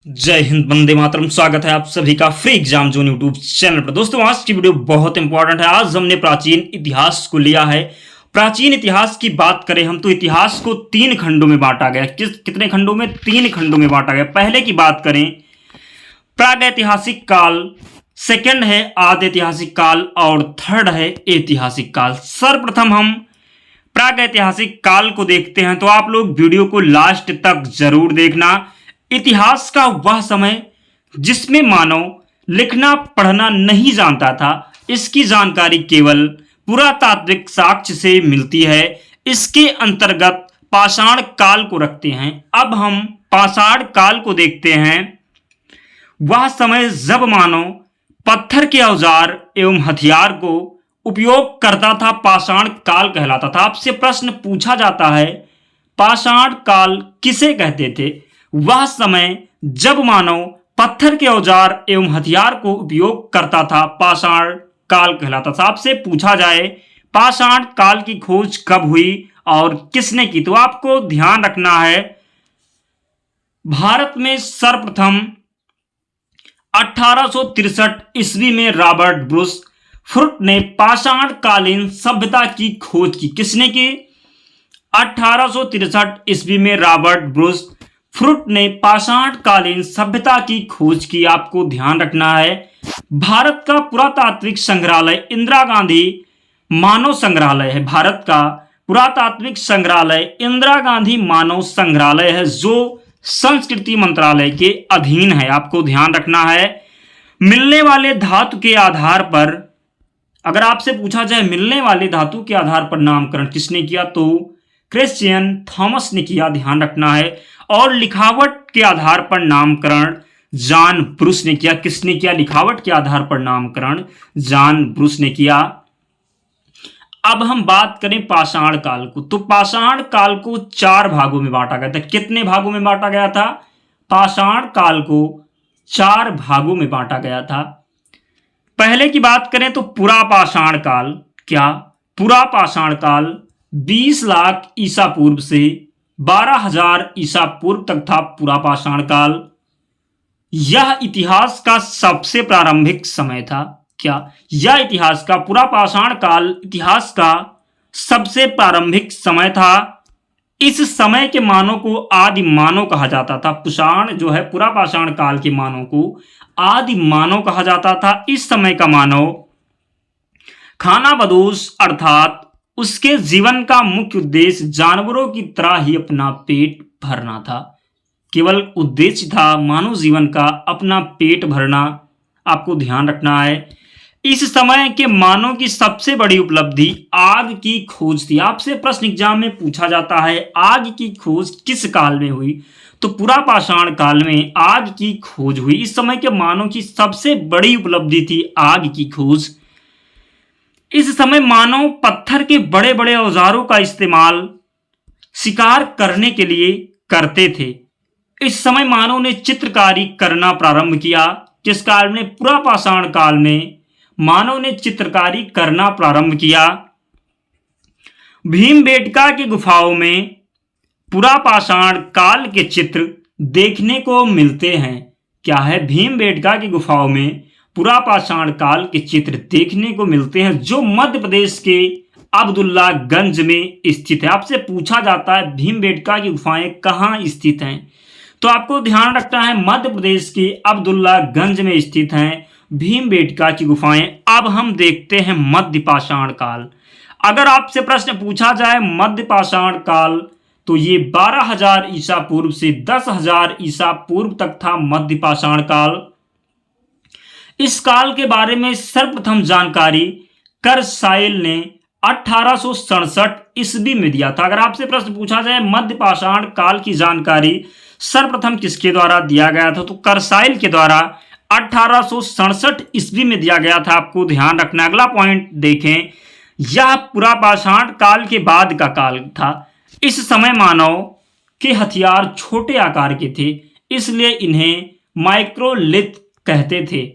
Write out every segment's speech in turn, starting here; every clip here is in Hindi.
जय हिंद, वंदे मातरम। स्वागत है आप सभी का free exam zone YouTube channel पर। दोस्तों, आज की वीडियो बहुत इंपॉर्टेंट है। आज हमने प्राचीन इतिहास को लिया है। प्राचीन इतिहास की बात करें हम तो इतिहास को 3 खंडों में बांटा गया। कितने खंडों में? 3 खंडों में बांटा गया। पहले की बात करें प्रागैतिहासिक काल, सेकंड है आद्य ऐतिहासिक काल और थर्ड है ऐतिहासिक काल। सर्वप्रथम हम प्रागैतिहासिक काल को देखते हैं, तो आप लोग वीडियो को लास्ट तक जरूर देखना। इतिहास का वह समय जिसमें मानव लिखना पढ़ना नहीं जानता था, इसकी जानकारी केवल पुरातात्विक साक्ष्य से मिलती है। इसके अंतर्गत पाषाण काल को रखते हैं। अब हम पाषाण काल को देखते हैं। वह समय जब मानव पत्थर के औजार एवं हथियार को उपयोग करता था, पाषाण काल कहलाता था। आपसे प्रश्न पूछा जाता है, पाषाण काल किसे कहते थे? वह समय जब मानव पत्थर के औजार एवं हथियार को उपयोग करता था, पाषाण काल कहलाता था। आपसे पूछा जाए पाषाण काल की खोज कब हुई और किसने की, तो आपको ध्यान रखना है भारत में सर्वप्रथम 1863 ईस्वी में रॉबर्ट ब्रुस फ्रुट ने पाषाण कालीन सभ्यता की खोज की। किसने की? 1863 ईस्वी में रॉबर्ट ब्रुस फ्रुट ने पाषाण कालीन सभ्यता की खोज की। आपको ध्यान रखना है भारत का पुरातात्विक संग्रहालय इंदिरा गांधी मानव संग्रहालय है। भारत का पुरातात्विक संग्रहालय इंदिरा गांधी मानव संग्रहालय है, जो संस्कृति मंत्रालय के अधीन है। आपको ध्यान रखना है मिलने वाले धातु के आधार पर, अगर आपसे पूछा जाए मिलने वाले धातु के आधार पर नामकरण किसने किया, तो क्रिश्चियन थॉमस ने किया। ध्यान रखना है। और लिखावट के आधार पर नामकरण जॉन ब्रुस ने किया। किसने किया? लिखावट के आधार पर नामकरण जॉन ब्रुस ने किया। अब हम बात करें पाषाण काल को, तो पाषाण काल को 4 भागों में बांटा गया था। कितने भागों में बांटा गया था? पाषाण काल को 4 भागों में बांटा गया था। पहले की बात करें तो पुरा पाषाण काल। क्या? पुरा पाषाण काल 20 लाख ईसा पूर्व से 12,000 ईसा पूर्व तक था पुरा पाषाण काल। यह इतिहास का सबसे प्रारंभिक समय था। क्या? यह इतिहास का पुरा पाषाण काल इतिहास का सबसे प्रारंभिक समय था। इस समय के मानव को आदि मानव कहा जाता था। पाषाण जो है पुरा पाषाण काल के मानव को आदि मानव कहा जाता था। इस समय का मानव खानाबदोश अर्थात उसके जीवन का मुख्य उद्देश्य जानवरों की तरह ही अपना पेट भरना था। केवल उद्देश्य था मानव जीवन का अपना पेट भरना। आपको ध्यान रखना है इस समय के मानव की सबसे बड़ी उपलब्धि आग की खोज थी। आपसे प्रश्न एग्जाम में पूछा जाता है आग की खोज किस काल में हुई, तो पुरा पाषाण काल में आग की खोज हुई। इस समय के मानव की सबसे बड़ी उपलब्धि थी आग की खोज। इस समय मानव पत्थर के बड़े बड़े औजारों का इस्तेमाल शिकार करने के लिए करते थे। इस समय मानव ने चित्रकारी करना प्रारंभ किया। किस काल में? पुरा पाषाण काल में मानव ने चित्रकारी करना प्रारंभ किया। भीमबेटका की गुफाओं में पुरा पाषाण काल के चित्र देखने को मिलते हैं। क्या है? भीमबेटका की गुफाओं में पुरा पाषाण काल के चित्र देखने को मिलते हैं, जो मध्य प्रदेश के अब्दुल्लागंज में स्थित है। आपसे पूछा जाता है भीमबेटका की गुफाएं कहाँ स्थित हैं, तो आपको ध्यान रखना है मध्य प्रदेश के अब्दुल्लागंज में स्थित हैं भीमबेटका की गुफाएं। अब हम देखते हैं मध्य पाषाण काल। अगर आपसे प्रश्न पूछा जाए मध्य पाषाण काल, तो ये 12,000 ईसा पूर्व से 10,000 ईसा पूर्व तक था मध्य पाषाण काल। इस काल के बारे में सर्वप्रथम जानकारी करसाइल ने 1867 ईस्वी में दिया था। अगर आपसे प्रश्न पूछा जाए मध्य पाषाण काल की जानकारी सर्वप्रथम किसके द्वारा दिया गया था, तो करसाइल के द्वारा 1867 ईस्वी में दिया गया था। आपको ध्यान रखना। अगला पॉइंट देखें, यह पुरा पाषाण काल के बाद का काल था। इस समय मानव के हथियार छोटे आकार के थे, इसलिए इन्हें माइक्रोलिथ कहते थे।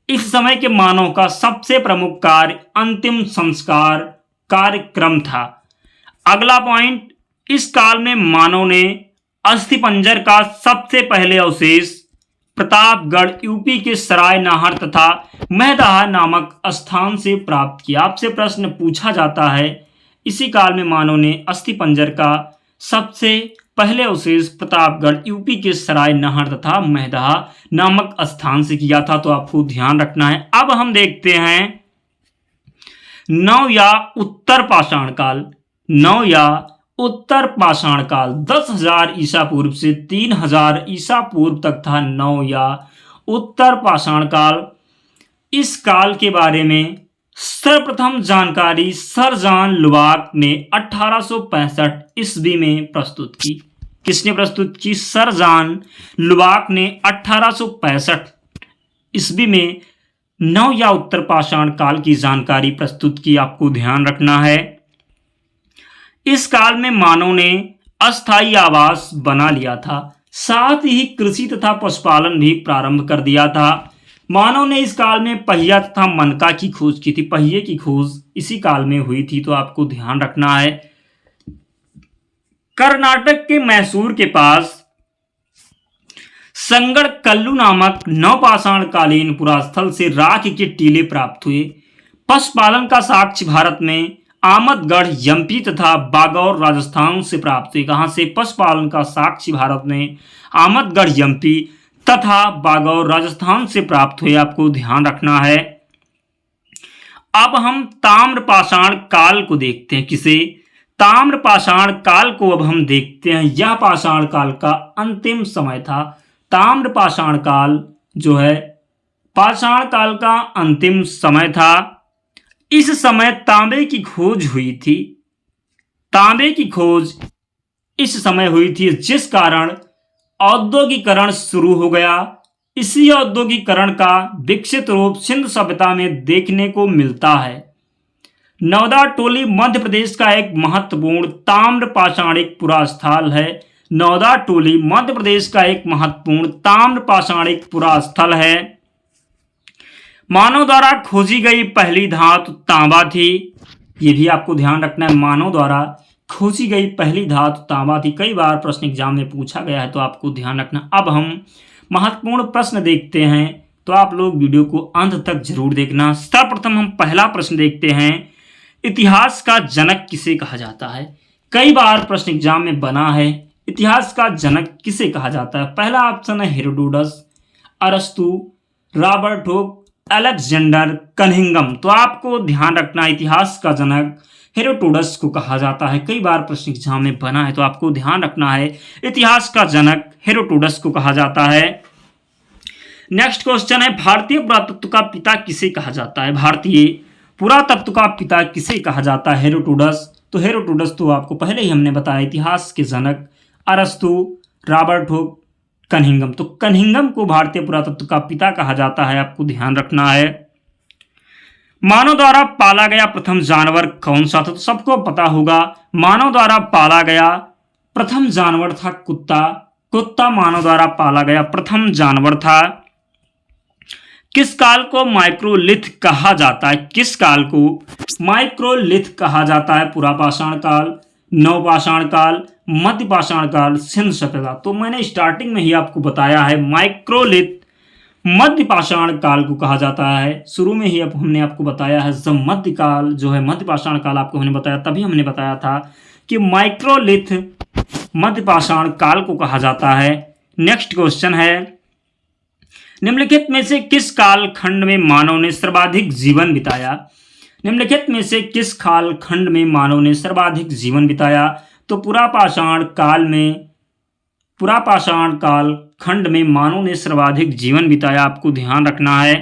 इस समय के मानव का सबसे प्रमुख कार्य अंतिम संस्कार कार्यक्रम था। अगला पॉइंट, इस काल में मानव ने अस्थिपंजर का सबसे पहले अवशेष प्रतापगढ़ यूपी के सराय नाहर तथा महदहा नामक स्थान से प्राप्त किया। आपसे प्रश्न पूछा जाता है, इसी काल में मानव ने अस्थिपंजर का सबसे पहले अवशेष प्रतापगढ़ यूपी के सराय नाहर तथा महदहा नामक स्थान से किया था, तो आपको ध्यान रखना है। अब हम देखते हैं नव या उत्तर पाषाण काल। नव या उत्तर पाषाण काल 10,000 ईसा पूर्व से 3,000 ईसा पूर्व तक था। नव या उत्तर पाषाण काल, इस काल के बारे में सर्वप्रथम जानकारी सर जॉन लुबाक ने 1865 ईस्वी में प्रस्तुत की। किसने प्रस्तुत की? सर जॉन लुबाक ने 1865 ईस्वी में नव या उत्तर पाषाण काल की जानकारी प्रस्तुत की। आपको ध्यान रखना है, इस काल में मानव ने अस्थायी आवास बना लिया था, साथ ही कृषि तथा पशुपालन भी प्रारंभ कर दिया था। मानव ने इस काल में पहिया तथा मनका की खोज की थी। पहिए की खोज इसी काल में हुई थी, तो आपको ध्यान रखना है। कर्नाटक के मैसूर के पास संगड़ कल्लू नामक नवपाषाण कालीन पुरास्थल से राख के टीले प्राप्त हुए। पशुपालन का साक्ष्य भारत में आमदगढ़ एमपी तथा बागौर राजस्थान से प्राप्त हुए। कहां से? पशुपालन का साक्ष्य भारत में आमदगढ़ एमपी तथा बागौर राजस्थान से प्राप्त हुए। आपको ध्यान रखना है। अब हम ताम्रपाषाण काल को देखते हैं। किसे? ताम्रपाषाण काल को अब हम देखते हैं। यह पाषाण काल का अंतिम समय था। ताम्रपाषाण काल जो है पाषाण काल का अंतिम समय था। इस समय तांबे की खोज हुई थी। तांबे की खोज इस समय हुई थी, जिस कारण औद्योगिकरण शुरू हो गया। इसी औद्योगिकरण का विकसित रूप सिंधु सभ्यता में देखने को मिलता है। नौदा टोली मध्य प्रदेश का एक महत्वपूर्ण ताम्रपाषाणिक पुरास्थल है। नौदा टोली मध्य प्रदेश का एक महत्वपूर्ण ताम्रपाषाणिक पुरास्थल है। मानव द्वारा खोजी गई पहली धातु तांबा थी। यह भी आपको ध्यान रखना है, मानव द्वारा खोजी गई पहली धातु तांबा थी। कई बार प्रश्न एग्जाम में पूछा गया है, तो आपको ध्यान रखना। अब हम महत्वपूर्ण प्रश्न देखते हैं, तो आप लोग वीडियो को अंत तक जरूर देखना। सर्वप्रथम हम पहला प्रश्न देखते हैं, इतिहास का जनक किसे कहा जाता है? कई बार प्रश्न एग्जाम में बना है, इतिहास का जनक किसे कहा जाता है? पहला ऑप्शन है हेरोडोटस, अरस्तु, रॉबर्ट हुक, अलेक्जेंडर कनिंघम। तो आपको ध्यान रखना, इतिहास का जनक हेरोडोटस को कहा जाता है। कई बार प्रश्न एग्जाम में बना है, तो आपको ध्यान रखना है, इतिहास का जनक हेरोडोटस को कहा जाता है। नेक्स्ट क्वेश्चन है, भारतीय पुरातत्व का पिता किसे कहा जाता है? भारतीय पुरातत्व का पिता किसे कहा जाता है? हेरोडोटस। तो हेरोडोटस तो आपको पहले ही हमने बताया, इतिहास के जनक अरस्तु, रॉबर्ट हुक, कनिंघम। तो कनिंघम को भारतीय पुरातत्व का पिता कहा जाता है। आपको ध्यान रखना है। मानव द्वारा पाला गया प्रथम जानवर कौन सा था? तो सबको पता होगा, मानव द्वारा पाला गया प्रथम जानवर था कुत्ता। कुत्ता मानव द्वारा पाला गया प्रथम जानवर था। किस काल को माइक्रोलिथ कहा जाता है? किस काल को माइक्रोलिथ कहा जाता है? पुरापाषाण काल, नवपाषाण काल, मध्यपाषाण काल, सिंधु सभ्यता। तो मैंने स्टार्टिंग में ही आपको बताया है, माइक्रोलिथ मध्यपाषाण काल को कहा जाता है। शुरू में ही हमने आपको बताया है, जब मध्यकाल जो है मध्यपाषाण काल आपको हमने बताया, तभी हमने बताया था कि माइक्रोलिथ मध्यपाषाण काल को कहा जाता है। नेक्स्ट क्वेश्चन है, निम्नलिखित में से किस काल खंड में मानव ने सर्वाधिक जीवन बिताया? निम्नलिखित में से किस काल खंड में मानव ने सर्वाधिक जीवन बिताया? तो पुरापाषाण काल खंड में मानव ने सर्वाधिक जीवन बिताया। आपको ध्यान रखना है।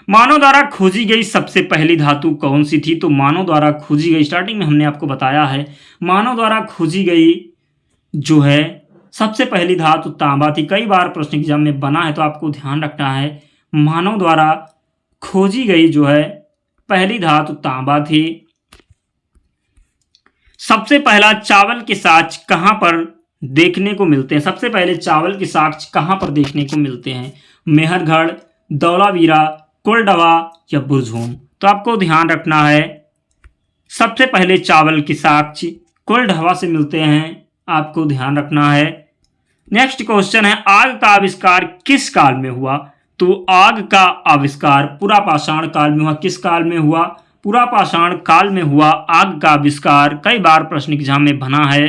मानव द्वारा खोजी गई सबसे पहली धातु कौन सी थी? तो मानव द्वारा खोजी गई, स्टार्टिंग में हमने आपको बताया है, मानव द्वारा खोजी गई जो है सबसे पहली धातु तांबा थी। कई बार प्रश्न एग्जाम में बना है, तो आपको ध्यान रखना है, मानव द्वारा खोजी गई जो है पहली धातु तांबा थी। सबसे पहला चावल के साक्ष्य कहां पर देखने को मिलते हैं? सबसे पहले चावल के साक्ष्य कहां पर देखने को मिलते हैं? मेहरगढ़, धौलावीरा, कोल्डवा या बुरझूम। तो आपको ध्यान रखना है, सबसे पहले चावल के साक्ष्य कोल्डवा से मिलते हैं। आपको ध्यान रखना है। नेक्स्ट क्वेश्चन है, आग का आविष्कार किस काल में हुआ? तो आग का आविष्कार पुरापाषाण काल में हुआ। किस काल में हुआ? पुरापाषाण काल में हुआ आग का आविष्कार। कई बार प्रश्न एग्जाम में बना है।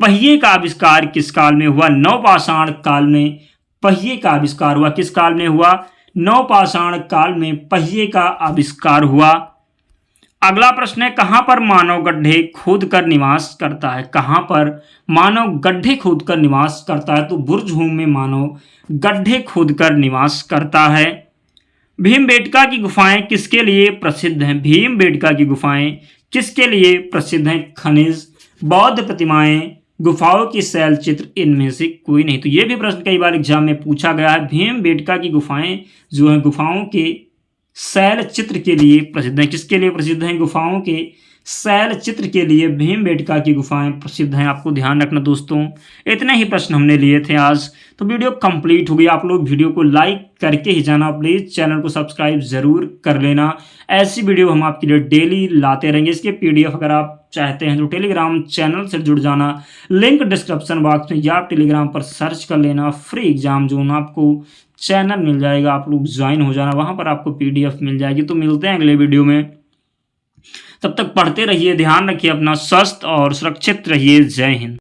पहिए का आविष्कार किस काल में हुआ? नवपाषाण काल में पहिए का आविष्कार हुआ। किस काल में हुआ? नवपाषाण काल में पहिए का आविष्कार हुआ। अगला प्रश्न है, कहां पर मानव गड्ढे खोद कर निवास करता है? कहां पर मानव गड्ढे खोद कर निवास करता है? तो बुर्ज में मानव गड्ढे खोद कर निवास करता है। भीमबेटका की गुफाएं किसके लिए प्रसिद्ध हैं? भीमबेटका की गुफाएं किसके लिए प्रसिद्ध हैं? खनिज, बौद्ध प्रतिमाएं, गुफाओं की शैल चित्र, इनमें से कोई नहीं। तो ये भी प्रश्न कई बार एग्जाम में पूछा गया है। भीमबेटका की गुफाएं जो है गुफाओं के शैल चित्र के लिए प्रसिद्ध हैं। किसके लिए प्रसिद्ध हैं? गुफाओं के शैल चित्र के लिए भीमबेटका की गुफाएं प्रसिद्ध हैं। आपको ध्यान रखना दोस्तों। इतने ही प्रश्न हमने लिए थे आज। तो वीडियो कंप्लीट हो गई। आप लोग वीडियो को लाइक करके ही जाना, प्लीज़ चैनल को सब्सक्राइब जरूर कर लेना। ऐसी वीडियो हम आपके लिए डेली लाते रहेंगे। इसके PDF अगर आप चाहते हैं तो टेलीग्राम चैनल से जुड़ जाना, लिंक डिस्क्रिप्शन बॉक्स में, या आप टेलीग्राम पर सर्च कर लेना फ्री एग्जाम जोन, आपको चैनल मिल जाएगा। आप लोग ज्वाइन हो जाना, वहां पर आपको PDF मिल जाएगी। तो मिलते हैं अगले वीडियो में, तब तक पढ़ते रहिए, ध्यान रखिए अपना, स्वस्थ और सुरक्षित रहिए। जय हिंद।